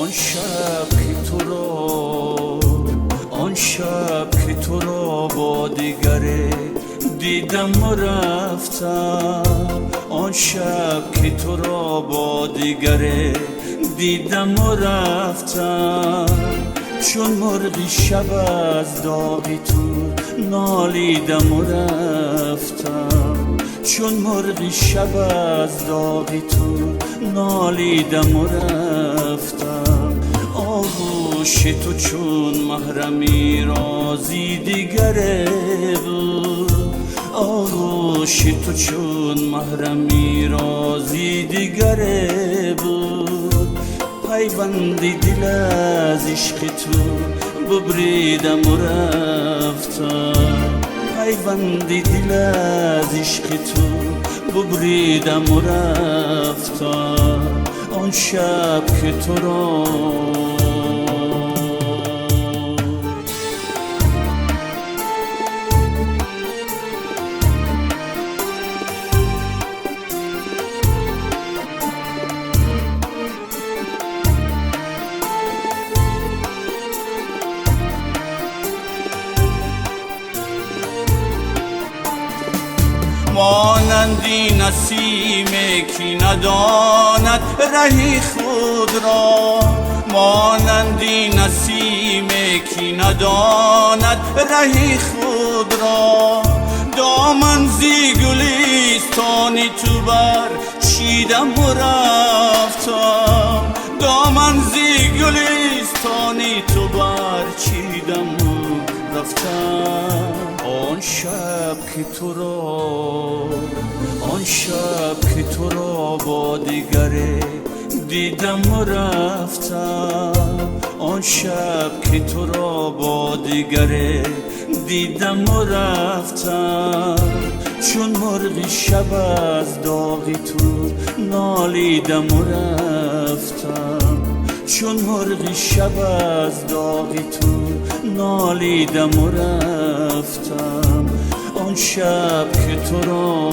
آن شب که تو را با دیگره دیدم و رفتم، آن شب که تو را با دیگره دیدم و رفتم، چون مرغی شب از داغی تو نالیدم و رفتم، چون مرغی شب از داغی تو نالیدم و رفتم. آغوش تو چون محرمی رازی دیگره بود، آغوش تو چون محرمی رازی دیگره بود، پیوندی دل از عشق تو ببریدم و رفتم، پیوندی دل از عشق تو ببریدم و رفتم، آن شب که تو را مانندی نسیم که نداند رهی خود را، مانندی نسیم که نداند رهی خود را، دامن زی گلیستانی تو بر چیدم و رفتم، دامن زی گلیستانی تو بر چیدم و رفتم. آن شب که تو را، آن شب که تو را با دیگره دیدم و رفتم، آن شب که تو را با دیگره دیدم و رفتم، چون مرغی شب از داغی تو نالیدم و رفتم، چون مرغی شب از داغی تو نالیدم و رفتم، آن شب که تو را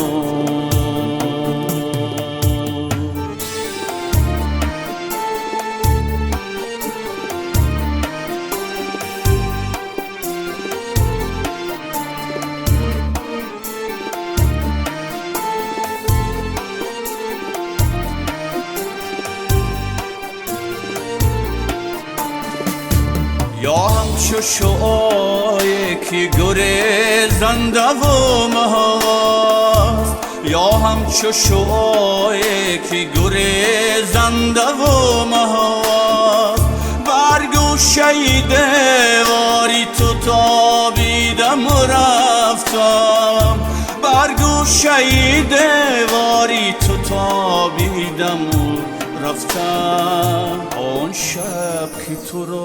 یا همچو شعاعی که گریزنده و مهواست، یا همچو شعاعی که گریزنده و مهواست، بر گوشه دیواری تو تابیدم و رفتم، بر گوشه دیواری تو تابیدم و رفتم. آن شب که تو را،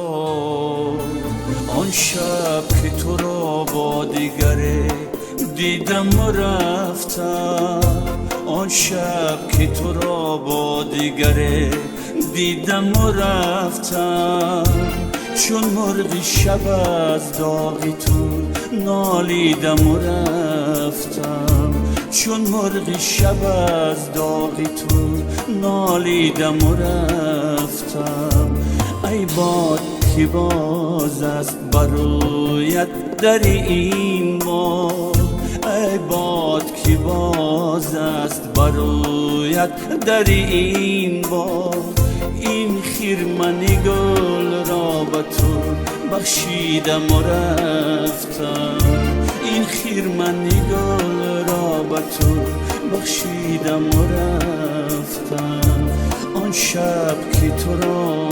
آن شب که تو را با دیگره دیدم و رفتم، آن شب که تو را با دیگره دیدم و رفتم، چون مرغی شب از داغی تو نالیدم و رفتم، چون مرغی شب از داغی تو نالیدم و رفتم. ای باد که باز است برایت در این باد، ای باد که باز است برایت در این باد، این خرمن گل را به تو بخشیدم و رفتم، این خرمن گل را به تو بخشیدم و رفتم، آن شب که تو را